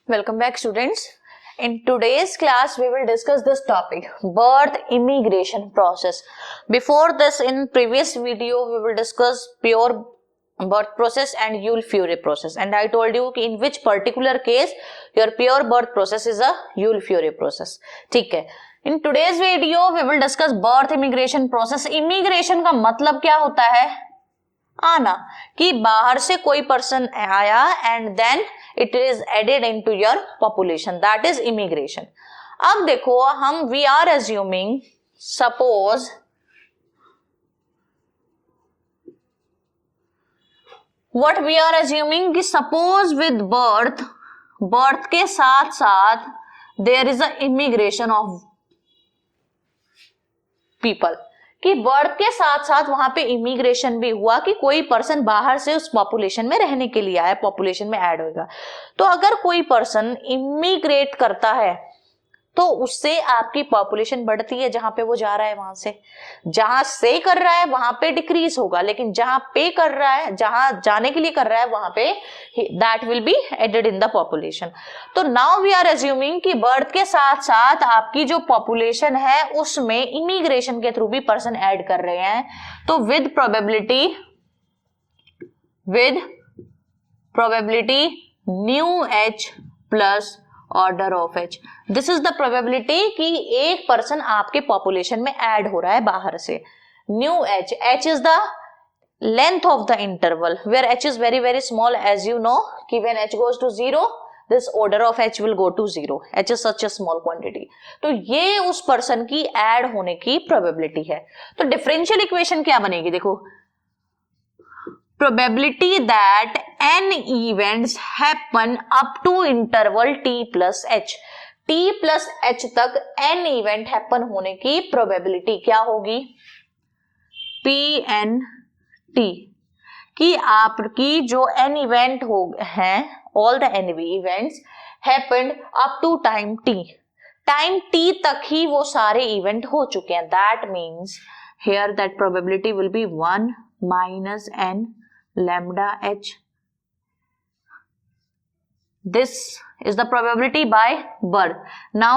Welcome back, students. In today's class, we will discuss this topic, birth immigration process. Before this, in previous video, we will discuss pure birth process and Yule-Fure process. And I told you in which particular case your pure birth process is a Yule-Fure process. ठीक है. In today's video, we will discuss birth immigration process. Immigration का मतलब क्या होता है? आना, कि बाहर से कोई पर्सन आया and then it is added into your population, that is immigration. अब देखो, हम we are assuming, suppose what we are assuming कि सपोज विद बर्थ के साथ साथ there is a immigration of people, कि बर्थ के साथ साथ वहां पे इमिग्रेशन भी हुआ, कि कोई पर्सन बाहर से उस पॉपुलेशन में रहने के लिए आया, पॉपुलेशन में ऐड होगा. तो अगर कोई पर्सन इमिग्रेट करता है तो उससे आपकी पॉपुलेशन बढ़ती है. जहां पे वो जा रहा है वहां से, जहां से कर रहा है वहां पे डिक्रीज होगा, लेकिन जहां पे कर रहा है, जहां जाने के लिए कर रहा है वहां पे that will be added in the population. तो नाउ वी आर एज्यूमिंग कि बर्थ के साथ साथ आपकी जो पॉपुलेशन है उसमें इमिग्रेशन के थ्रू भी पर्सन ऐड कर रहे हैं. तो with probability new H plus order of H, this is the probability कि एक पर्सन आपके पॉपुलेशन में ऐड हो रहा है बाहर से. New h, h is the length of the interval where h is very very small, as you know कि when h goes to zero this order of h will go to zero. H is such a small quantity. तो ये उस person की add होने की probability है. तो differential equation क्या बनेगी? देखो, probability that n events happen up to interval t plus h. t plus h तक n event happen होने की probability क्या होगी? pnt, कि आपकी जो n event हो हैं, all the n events happened up to time t. Time t तक ही वो सारे इवेंट हो चुके हैं. That means here that probability will be 1 minus n lambda h. This is the probability by birth. Now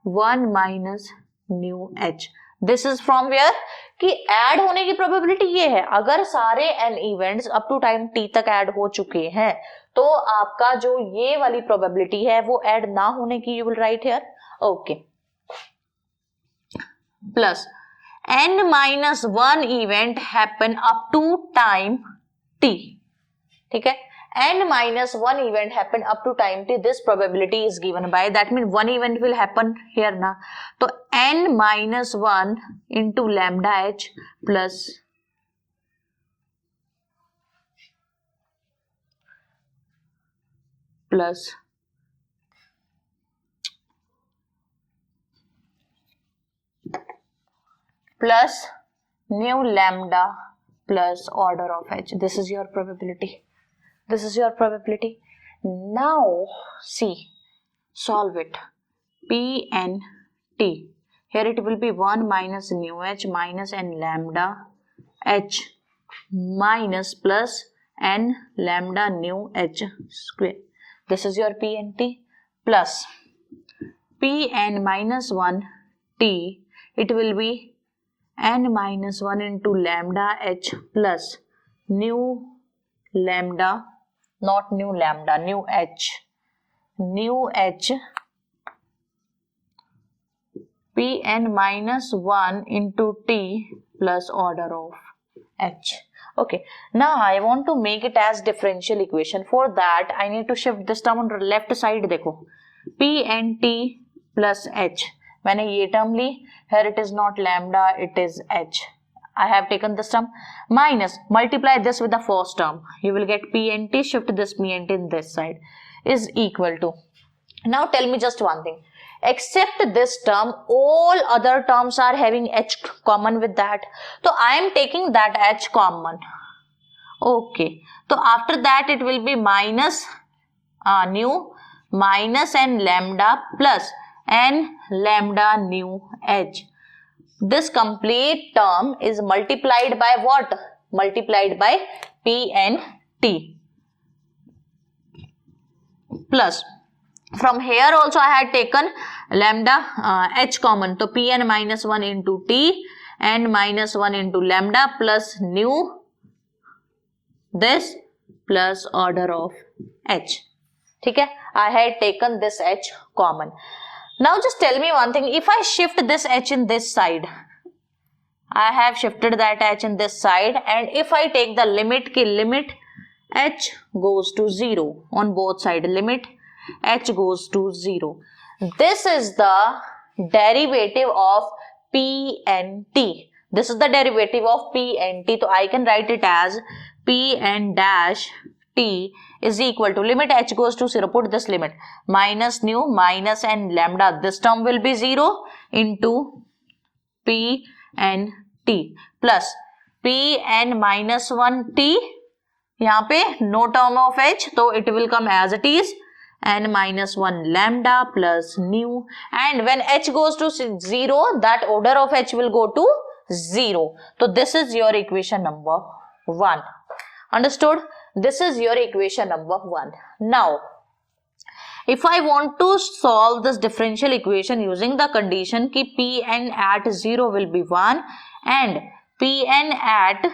1 minus nu h. This is from where? कि add होने की probability ये है, अगर सारे n events up to time t तक add हो चुके हैं तो आपका जो ये वाली प्रोबेबिलिटी है वो ऐड ना होने की, you will write here. Okay, plus n minus 1 event happen up to time t. ठीक है, n minus 1 event happen up to time t. This probability is given by, that means one event will happen here ना. तो n minus 1 into lambda h plus new lambda plus order of h. This is your probability. Now see, solve it. pnt, here it will be 1 minus nu h minus n lambda h minus plus n lambda nu h square. This is your pnt plus pn minus 1 t, it will be n minus 1 into lambda h plus new lambda, not new lambda, new h pn minus 1 into t plus order of h. Okay, now I want to make it as differential equation. For that I need to shift this term on the left side. देखो, pnt plus h, मैंने ये term ली, here it is not lambda, it is h. I have taken this term minus, multiply this with the first term, you will get pnt, shift this pnt in this side, is equal to. Now tell me just one thing, except this term all other terms are having h common with that, so I am taking that h common. Okay, so after that it will be minus nu minus n lambda plus n lambda nu h. This complete term is multiplied by what? Multiplied by pnt plus From here also I had taken lambda h common, तो Pn minus 1 into T n minus 1 into lambda plus nu this plus order of h. ठीक है, I had taken this h common. Now just tell me one thing, if I shift this h in this side, I have shifted that h in this side, and if I take the limit ki limit h goes to 0 on both sides, limit h goes to 0. This is the derivative of p and t. This is the derivative of p and t. So I can write it as p n dash t is equal to limit h goes to 0. Put this limit minus nu minus n lambda. This term will be 0 into p n t plus p n minus 1 t. यहाँ पे no term of h, तो it will come as it is n minus 1 lambda plus nu, and when h goes to 0, that order of h will go to 0. So this is your equation number 1. Understood? This is your equation number 1. Now, if I want to solve this differential equation using the condition ki Pn at 0 will be 1 and Pn at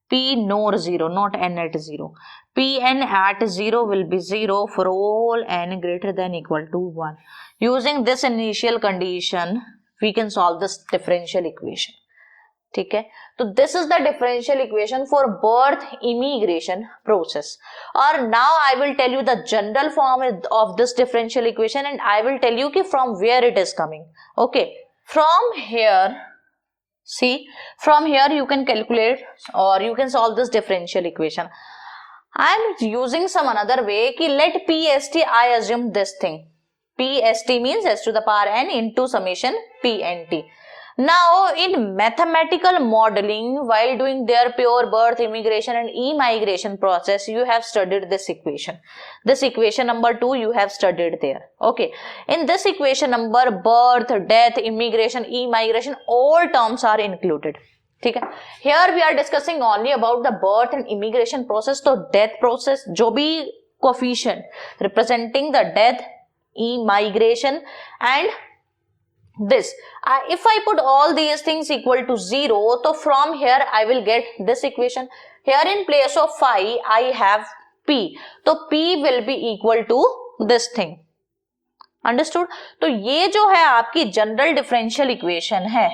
P nor 0, not n at 0. Pn at 0 will be 0 for all n greater than equal to 1. Using this initial condition, we can solve this differential equation. ठीक है, तो this is the differential equation for birth immigration process. Or now I will tell you the general form of this differential equation, and I will tell you कि from where it is coming. Okay, from here, see, from here you can calculate or you can solve this differential equation. I am using some another way कि let PST, I assume this thing. PST means s to the power n into summation PNT. Now in mathematical modeling, while doing their pure birth immigration and immigration process, you have studied this equation. This equation number 2 you have studied there. Okay, in this equation number, birth, death, immigration, immigration, all terms are included. ठीक है, here we are discussing only about the birth and immigration process. तो death process जो भी coefficient representing the death, immigration and this, if I put all these things equal to 0, so from here I will get this equation. Here in place of phi I have p, so p will be equal to this thing. Understood? तो ये जो है आपकी general differential equation है.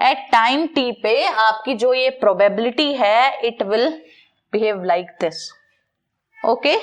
At time t पे आपकी जो ये प्रोबेबिलिटी है, it will behave like this. Okay.